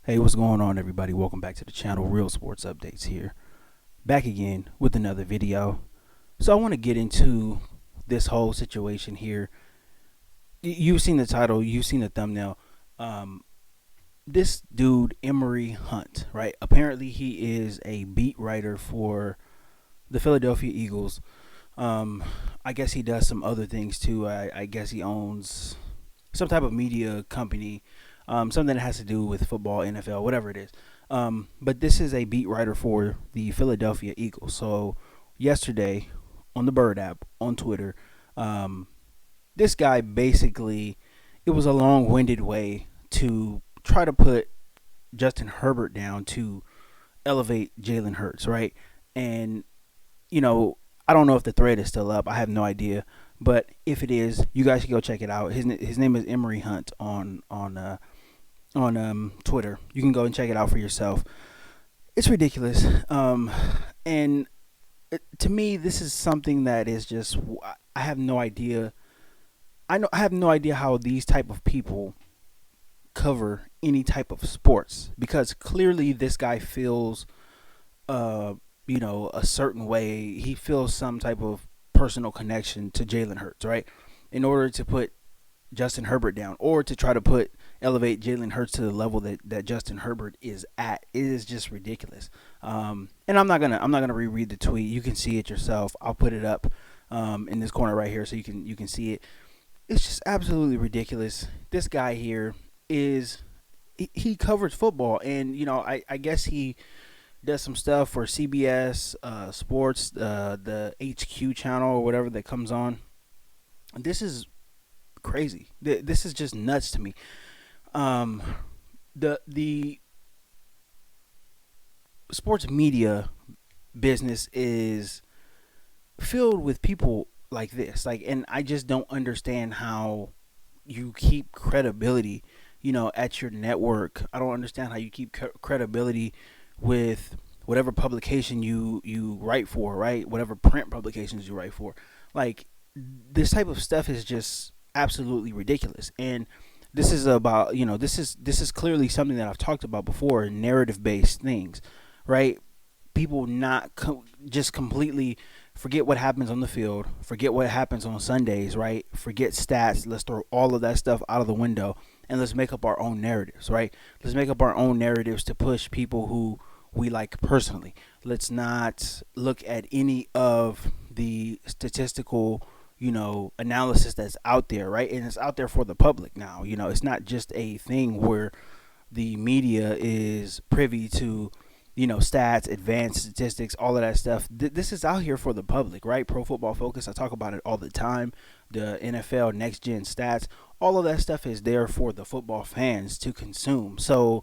Hey, what's going on, everybody? Welcome back to the channel. Real Sports Updates here. Back again with another video. So I want to get into this whole situation here. You've seen the title, you've seen the thumbnail. Um, this dude, Emory Hunt, right? Apparently he is a beat writer for the Philadelphia Eagles. Um, I guess he does some other things too. I guess he owns some type of media company, something that has to do with football, NFL, whatever it is. But this is a beat writer for the Philadelphia Eagles. So yesterday on the Bird app on Twitter, um, this guy basically, it was a long-winded way to try to put Justin Herbert down to elevate Jalen Hurts, right? And you know, I don't know if the thread is still up. I have no idea. But if it is, you guys should go check it out. His name is Emory Hunt on Twitter. You can go and check it out for yourself. It's ridiculous. And to me, this is something that is just, I have no idea. I have no idea how these type of people cover any type of sports, because clearly this guy feels uh a certain way. He feels some type of personal connection to Jalen Hurts, right? In order to put Justin Herbert down, or to try to elevate Jalen Hurts to the level that Justin Herbert is at, it is just ridiculous. And I'm not gonna reread the tweet. You can see it yourself. I'll put it up in this corner right here so you can see it. It's just absolutely ridiculous. This guy here is, he covers football, and I guess he does some stuff for CBS Sports, the HQ channel or whatever that comes on. This is crazy. This is just nuts to me. Um, the sports media business is filled with people like this. And I just don't understand how you keep credibility, at your network. I don't understand how you keep credibility with whatever publication you write for, right? Whatever print publications you write for. Like, this type of stuff is just absolutely ridiculous. And this is about, this is clearly something that I've talked about before, narrative based things, right? People not just completely forget what happens on the field, forget what happens on Sundays, right? Forget stats. Let's throw all of that stuff out of the window, and let's make up our own narratives, right? Let's make up our own narratives to push people who we like personally. Let's not look at any of the statistical, analysis that's out there, right? And it's out there for the public now. It's not just a thing where the media is privy to, stats, advanced statistics, all of that stuff. This is out here for the public, right? Pro Football Focus, I talk about it all the time. The NFL Next Gen Stats, all of that stuff is there for the football fans to consume. So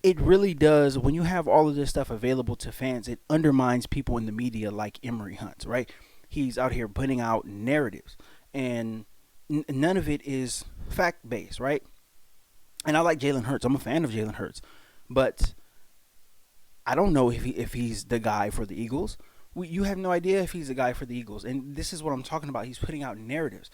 it really does, when you have all of this stuff available to fans, it undermines people in the media like Emory Hunt, right? He's out here putting out narratives, and none of it is fact based, right? And I like Jalen Hurts. I'm a fan of Jalen Hurts, but I don't know if he's the guy for the Eagles. You have no idea if he's the guy for the Eagles, and this is what I'm talking about. He's putting out narratives.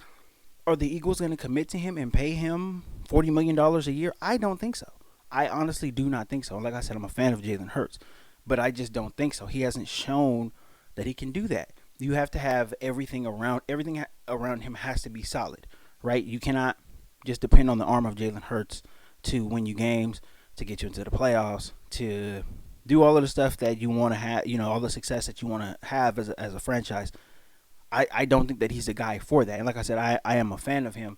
Are the Eagles going to commit to him and pay him $40 million a year? I don't think so. I honestly do not think so. Like I said, I'm a fan of Jalen Hurts, but I just don't think so. He hasn't shown that he can do that. You have to have everything around him has to be solid, right? You cannot just depend on the arm of Jalen Hurts to win you games, to get you into the playoffs, to do all of the stuff that you want to have, all the success that you want to have as a franchise. I don't think that he's the guy for that. And like I said, I am a fan of him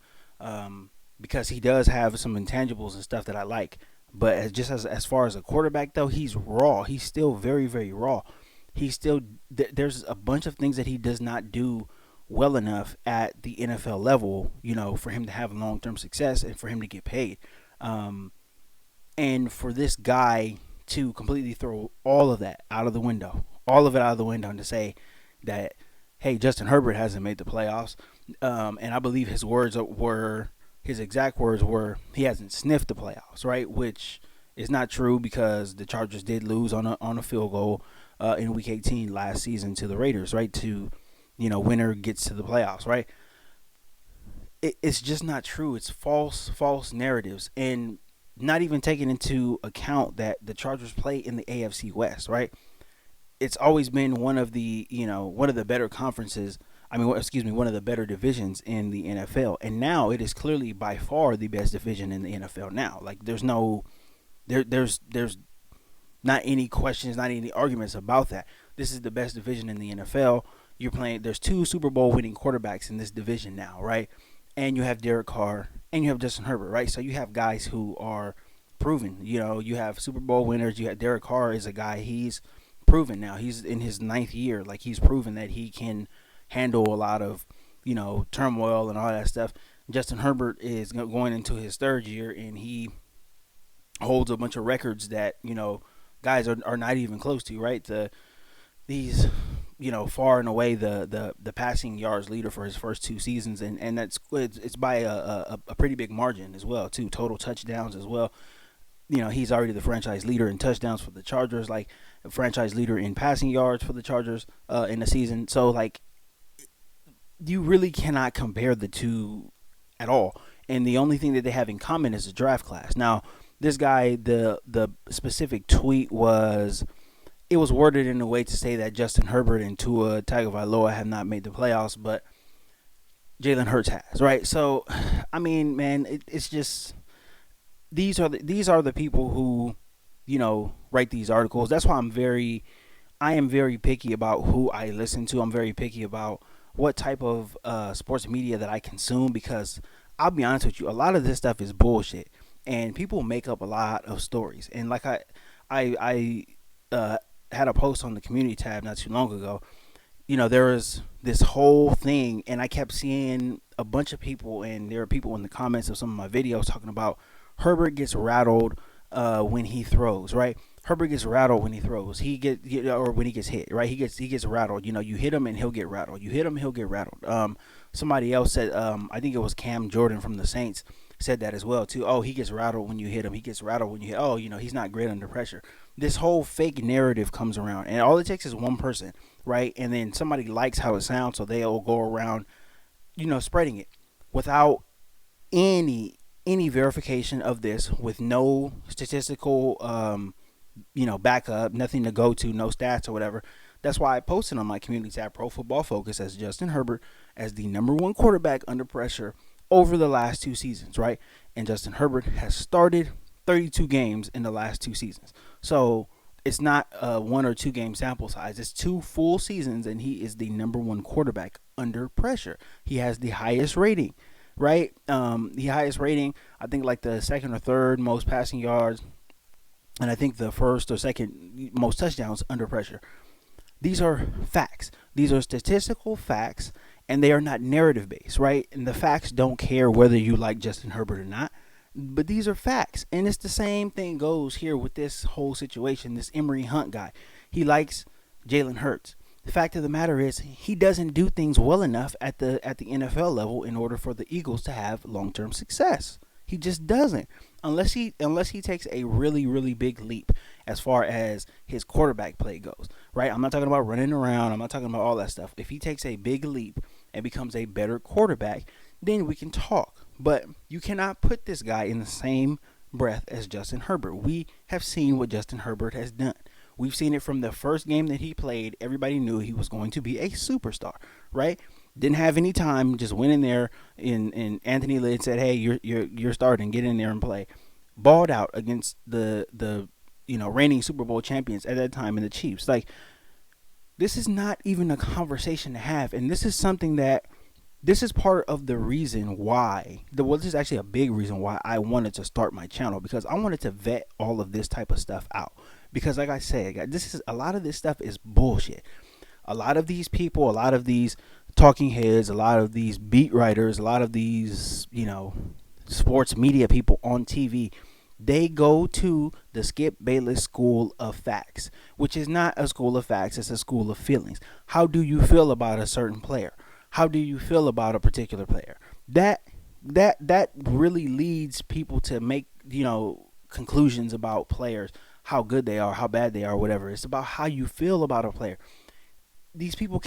because he does have some intangibles and stuff that I like. But as far as a quarterback, though, he's raw. He's still very, very raw. There's a bunch of things that he does not do well enough at the NFL level, for him to have long-term success and for him to get paid. And for this guy to completely throw all of that out of the window, and to say that, hey, Justin Herbert hasn't made the playoffs, and I believe his exact words were, he hasn't sniffed the playoffs, right? Which is not true, because the Chargers did lose on a field goal in Week 18 last season to the Raiders, right? To, winner gets to the playoffs, right? It's just not true. It's false narratives. And not even taking into account that the Chargers play in the AFC West, right? It's always been one of the, one of the better conferences. I mean, excuse me, one of the better divisions in the NFL, and now it is clearly by far the best division in the NFL now. Like, there's no, there's not any questions, not any arguments about that. This is the best division in the NFL. You're playing. There's two Super Bowl winning quarterbacks in this division now, right? And you have Derek Carr and you have Justin Herbert, right? So you have guys who are proven. You have Super Bowl winners. You have Derek Carr is a guy. He's proven now. He's in his ninth year. Like, he's proven that he can handle a lot of turmoil and all that stuff. Justin Herbert is going into his third year, and he holds a bunch of records that guys are not even close to, right? These far and away the passing yards leader for his first two seasons, and it's by a pretty big margin as well too. Total touchdowns as well. He's already the franchise leader in touchdowns for the Chargers, like a franchise leader in passing yards for the Chargers in the season. So, like, you really cannot compare the two at all. And the only thing that they have in common is the draft class. Now, this guy, the specific tweet was, it was worded in a way to say that Justin Herbert and Tua Tagovailoa have not made the playoffs, but Jalen Hurts has, right? So, I mean, man, it's just these are the people who write these articles. That's why I am very picky about who I listen to. I'm very picky about what type of sports media that I consume, because I'll be honest with you, a lot of this stuff is bullshit, and people make up a lot of stories. And like I had a post on the community tab not too long ago. There was this whole thing, and I kept seeing a bunch of people, and there are people in the comments of some of my videos talking about Herbert gets rattled when he throws, right? Herbert gets rattled when he throws. Or when he gets hit, right? He gets rattled. You hit him and he'll get rattled. You hit him, he'll get rattled. Somebody else said, I think it was Cam Jordan from the Saints said that as well too. Oh, he gets rattled when you hit him. He gets rattled when you hit. Oh, he's not great under pressure. This whole fake narrative comes around, and all it takes is one person, right? And then somebody likes how it sounds, so they'll go around, spreading it without any verification of this, with no statistical backup, nothing to go to, no stats or whatever. That's why I posted on my community tab, Pro Football Focus, as Justin Herbert as the number one quarterback under pressure over the last two seasons, right? And Justin Herbert has started 32 games in the last two seasons. So it's not a 1 or 2 game sample size. It's 2 full seasons, and he is the number one quarterback under pressure. He has the highest rating, right? The highest rating, I think, like the second or third most passing yards, and I think the first or second most touchdowns under pressure. These are facts. These are statistical facts, and they are not narrative based, right? And the facts don't care whether you like Justin Herbert or not, but these are facts. And it's the same thing goes here with this whole situation. This Emory Hunt guy, he likes Jalen Hurts. The fact of the matter is, he doesn't do things well enough at the NFL level in order for the Eagles to have long-term success. He just doesn't, unless he takes a really, really big leap as far as his quarterback play goes, right? I'm not talking about running around. I'm not talking about all that stuff. If he takes a big leap and becomes a better quarterback, then we can talk. But you cannot put this guy in the same breath as Justin Herbert. We have seen what Justin Herbert has done. We've seen it from the first game that he played. Everybody knew he was going to be a superstar, right? Didn't have any time. Just went in there, and Anthony Lynn said, "Hey, you're starting. Get in there and play." Balled out against the reigning Super Bowl champions at that time in the Chiefs. Like, this is not even a conversation to have, and this is something that this is part of the reason why. This is actually a big reason why I wanted to start my channel, because I wanted to vet all of this type of stuff out. Because, like I said, a lot of this stuff is bullshit. A lot of these people, a lot of these talking heads, a lot of these beat writers, a lot of these, sports media people on TV, they go to the Skip Bayless School of Facts, which is not a school of facts, it's a school of feelings. How do you feel about a certain player? How do you feel about a particular player? That really leads people to make, conclusions about players, how good they are, how bad they are, whatever. It's about how you feel about a player. These people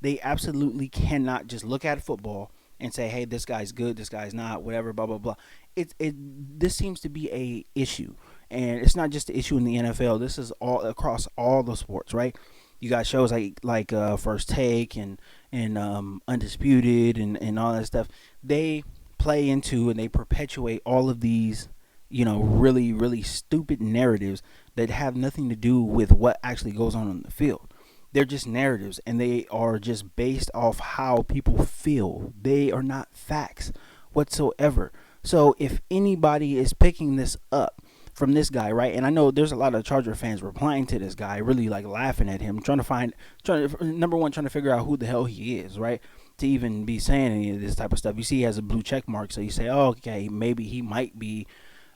they absolutely cannot just look at football and say, hey, this guy's good, this guy's not, whatever, blah blah blah. This seems to be a issue, and it's not just an issue in the NFL. This is all across all the sports, right? You got shows like First Take and Undisputed and all that stuff. They play into and they perpetuate all of these, really really stupid narratives that have nothing to do with what actually goes on the field. They're just narratives, and they are just based off how people feel. They are not facts whatsoever. So if anybody is picking this up from this guy, right? And I know there's a lot of Charger fans replying to this guy, really like laughing at him, number one, trying to figure out who the hell he is, right? To even be saying any of this type of stuff. You see he has a blue check mark, so you say, oh, okay, maybe he might be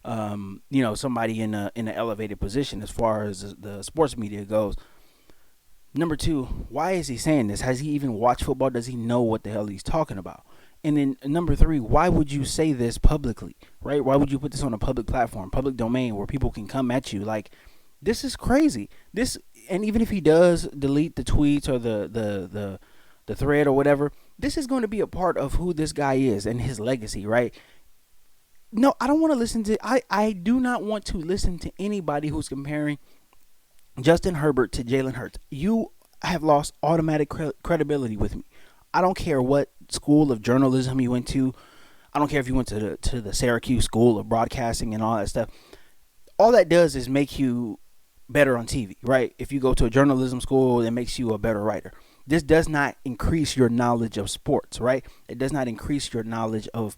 somebody in an elevated position as far as the sports media goes. Number two, why is he saying this? Has he even watched football? Does he know what the hell he's talking about? And then number three, why would you say this publicly, right? Why would you put this on a public platform, public domain, where people can come at you? Like, this is crazy. And even if he does delete the tweets or the thread or whatever, this is going to be a part of who this guy is and his legacy, right? No, I don't want to listen to. I do not want to listen to anybody who's comparing Justin Herbert to Jalen Hurts. You have lost automatic credibility with me. I don't care what school of journalism you went to. I don't care if you went to the Syracuse School of Broadcasting and all that stuff. All that does is make you better on TV, right? If you go to a journalism school, it makes you a better writer. This does not increase your knowledge of sports, right? It does not increase your knowledge of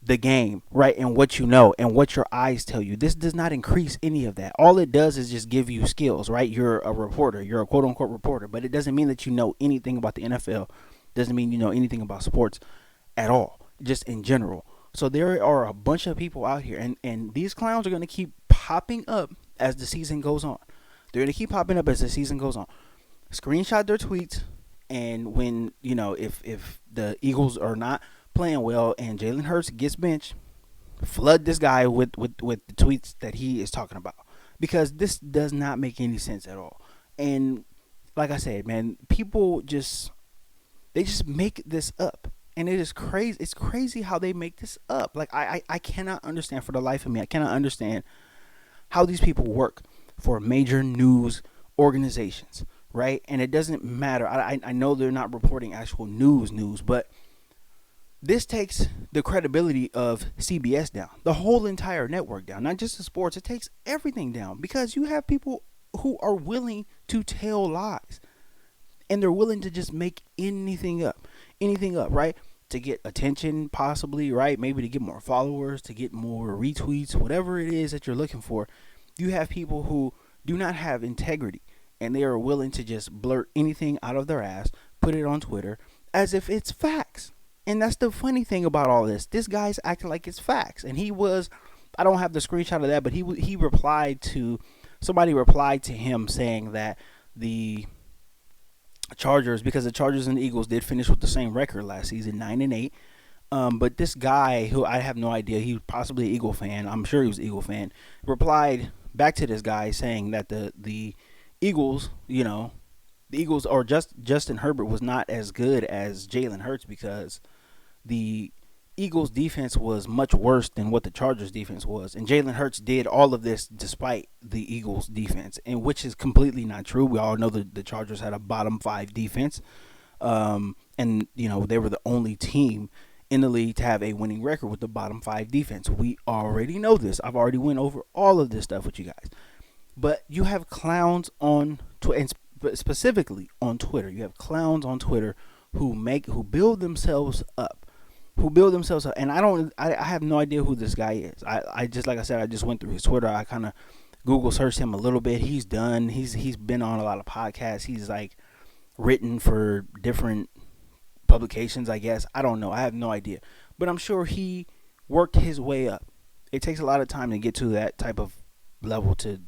the game, right? And what you know and what your eyes tell you. This does not increase any of that. All it does is just give you skills, right? You're a reporter. You're a quote unquote reporter, but it doesn't mean that you know anything about the NFL. Doesn't mean you know anything about sports at all, just in general. So there are a bunch of people out here, and these clowns are going to keep popping up as the season goes on. They're going to keep popping up as the season goes on. Screenshot their tweets, and when, if the Eagles are not playing well and Jalen Hurts gets benched, flood this guy with the tweets that he is talking about, because this does not make any sense at all. And like I said, man, people just make this up, and it is crazy. It's crazy how they make this up. Like I cannot understand for the life of me. I cannot understand how these people work for major news organizations, right? And it doesn't matter. I know they're not reporting actual news, but this takes the credibility of CBS down, the whole entire network down, not just the sports. It takes everything down, because you have people who are willing to tell lies, and they're willing to just make anything up, right? To get attention, possibly, right? Maybe to get more followers, to get more retweets, whatever it is that you're looking for. You have people who do not have integrity, and they are willing to just blurt anything out of their ass, put it on Twitter as if it's facts. And that's the funny thing about all this. This guy's acting like it's facts. And I don't have the screenshot of that, but somebody replied to him saying that the Chargers, because the Chargers and the Eagles did finish with the same record last season, 9-8. But this guy, who I have no idea, he was possibly an Eagle fan, I'm sure he was an Eagle fan, replied back to this guy saying that the Eagles, the Eagles, or Justin Herbert, was not as good as Jalen Hurts, because the Eagles defense was much worse than what the Chargers defense was, and Jalen Hurts did all of this despite the Eagles defense, and which is completely not true. We all know that the Chargers had a bottom 5 defense, and they were the only team in the league to have a winning record with the bottom 5 defense. We already know this. I've already went over all of this stuff with you guys. But you have clowns on Twitter, and specifically on Twitter, you have clowns on Twitter who build themselves up. And I have no idea who this guy is. I just, like I said, I just went through his Twitter. I kind of Google searched him a little bit. He's been on a lot of podcasts. He's like written for different publications, I guess. I don't know. I have no idea. But I'm sure he worked his way up. It takes a lot of time to get to that type of level to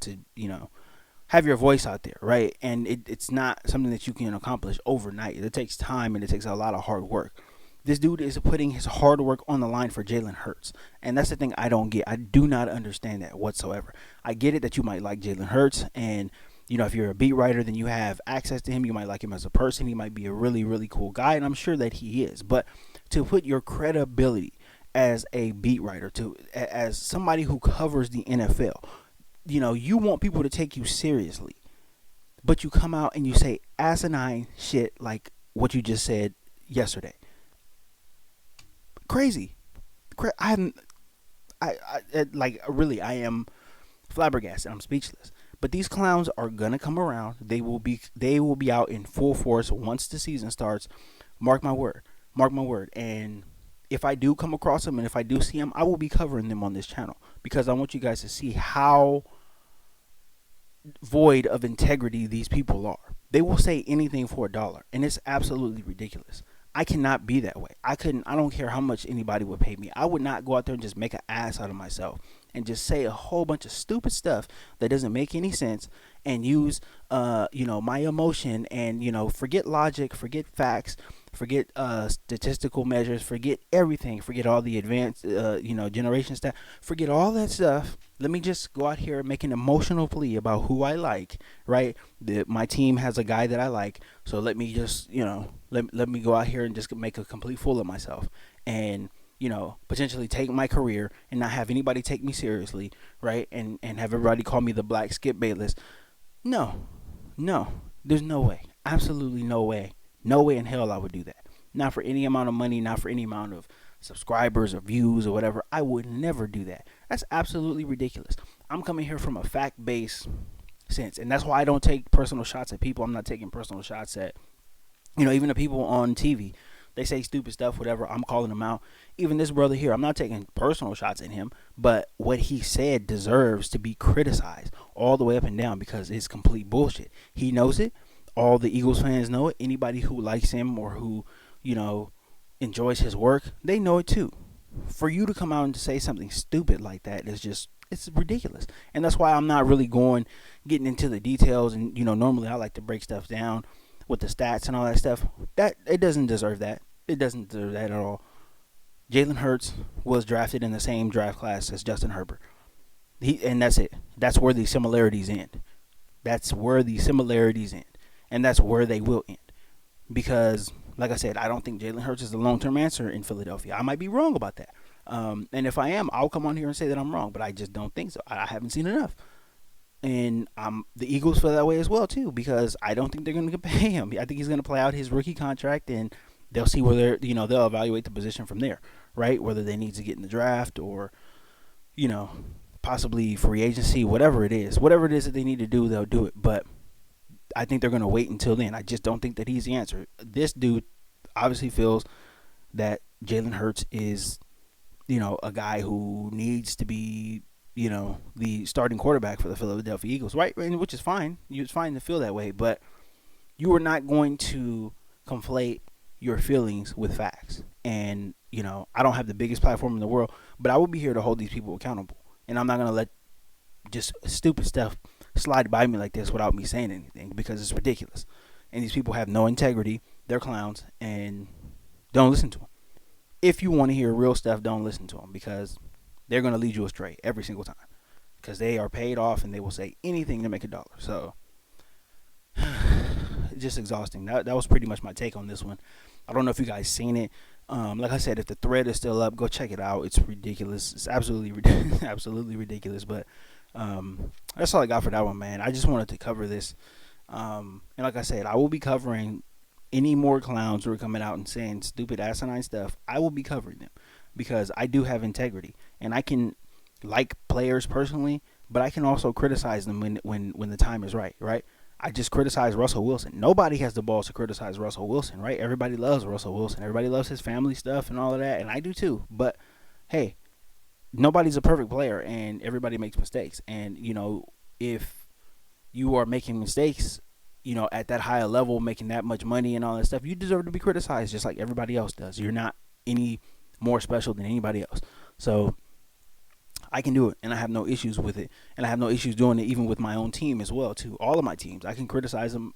have your voice out there, right? And it's not something that you can accomplish overnight. It takes time, and it takes a lot of hard work. This dude is putting his hard work on the line for Jalen Hurts. And that's the thing I don't get. I do not understand that whatsoever. I get it that you might like Jalen Hurts, and if you're a beat writer, then you have access to him. You might like him as a person. He might be a really, really cool guy, and I'm sure that he is. But to put your credibility as a beat writer, to as somebody who covers the NFL. You want people to take you seriously, but you come out and you say asinine shit like what you just said yesterday. Crazy. I haven't. Like really, I am flabbergasted. I'm speechless. But these clowns are gonna come around. They will be. They will be out in full force once the season starts. Mark my word. Mark my word. And if I do come across them and if I do see them, I will be covering them on this channel because I want you guys to see how void of integrity these people are. They will say anything for $1, and it's absolutely ridiculous. I cannot be that way. I don't care how much anybody would pay me. I would not go out there and just make an ass out of myself and just say a whole bunch of stupid stuff that doesn't make any sense and use my emotion and forget logic, forget facts, forget statistical measures, forget everything, forget all the advanced generation stuff, forget all that stuff. Let me just go out here and make an emotional plea about who I like, right? My team has a guy that I like, so let me just let me go out here and just make a complete fool of myself and potentially take my career and not have anybody take me seriously, right? And have everybody call me the black Skip Bayless. No, there's no way, absolutely no way, no way in hell I would do that. Not for any amount of money, not for any amount of subscribers or views or whatever. I would never do that. That's absolutely ridiculous. I'm coming here from a fact-based sense, and that's why I don't take personal shots at people. I'm not taking personal shots at even the people on TV. They say stupid stuff, whatever. I'm calling them out. Even this brother here, I'm not taking personal shots at him, but what he said deserves to be criticized all the way up and down because it's complete bullshit. He knows it. All the Eagles fans know it. Anybody who likes him or who, enjoys his work, they know it too. For you to come out and to say something stupid like that is just, it's ridiculous. And that's why I'm not really getting into the details. And, normally I like to break stuff down with the stats and all that stuff. That it doesn't deserve that. It doesn't deserve that at all. Jalen Hurts was drafted in the same draft class as Justin Herbert. And that's it. That's where the similarities end. That's where the similarities end. And that's where they will end. Because, like I said, I don't think Jalen Hurts is the long-term answer in Philadelphia. I might be wrong about that. And if I am, I'll come on here and say that I'm wrong. But I just don't think so. I haven't seen enough. And the Eagles feel that way as well, too, because I don't think they're going to pay him. I think he's going to play out his rookie contract, and they'll see whether, they'll evaluate the position from there, right? Whether they need to get in the draft or, possibly free agency, whatever it is. Whatever it is that they need to do, they'll do it. But I think they're going to wait until then. I just don't think that he's the answer. This dude obviously feels that Jalen Hurts is, a guy who needs to be, the starting quarterback for the Philadelphia Eagles, right? Which is fine. It's fine to feel that way, but you are not going to conflate your feelings with facts. And, I don't have the biggest platform in the world, but I will be here to hold these people accountable. And I'm not going to let just stupid stuff slide by me like this without me saying anything because it's ridiculous. And these people have no integrity. They're clowns, and don't listen to them. If you want to hear real stuff, don't listen to them because they're going to lead you astray every single time because they are paid off and they will say anything to make $1. So just exhausting. That was pretty much my take on this one. I don't know if you guys seen it. Like I said, if the thread is still up, go check it out. It's ridiculous. It's absolutely absolutely ridiculous. But that's all I got for that one, man. I just wanted to cover this. And like I said, I will be covering any more clowns who are coming out and saying stupid asinine stuff. I will be covering them because I do have integrity, and I can like players personally, but I can also criticize them when the time is right, right? I just criticize Russell Wilson. Nobody has the balls to criticize Russell Wilson, right? Everybody loves Russell Wilson. Everybody loves his family stuff and all of that, and I do too. But, hey, nobody's a perfect player, and everybody makes mistakes. And, if you are making mistakes, at that higher level, making that much money and all that stuff, you deserve to be criticized just like everybody else does. You're not any more special than anybody else. So I can do it, and I have no issues with it, and I have no issues doing it even with my own team as well, too. All of my teams, I can criticize them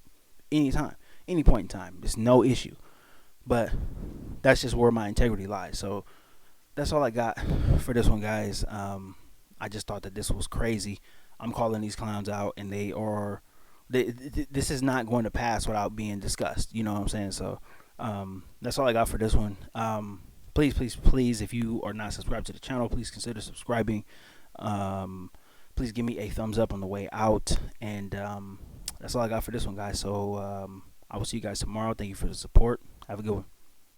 anytime, any point in time. It's no issue, but that's just where my integrity lies. So that's all I got for this one, guys. I just thought that this was crazy. I'm calling these clowns out, and this is not going to pass without being discussed. You know what I'm saying? So That's all I got for this one. Please, please, please, if you are not subscribed to the channel, please consider subscribing. Um, Please give me a thumbs up on the way out. And that's all I got for this one, guys. So I will see you guys tomorrow. Thank you for the support. Have a good one.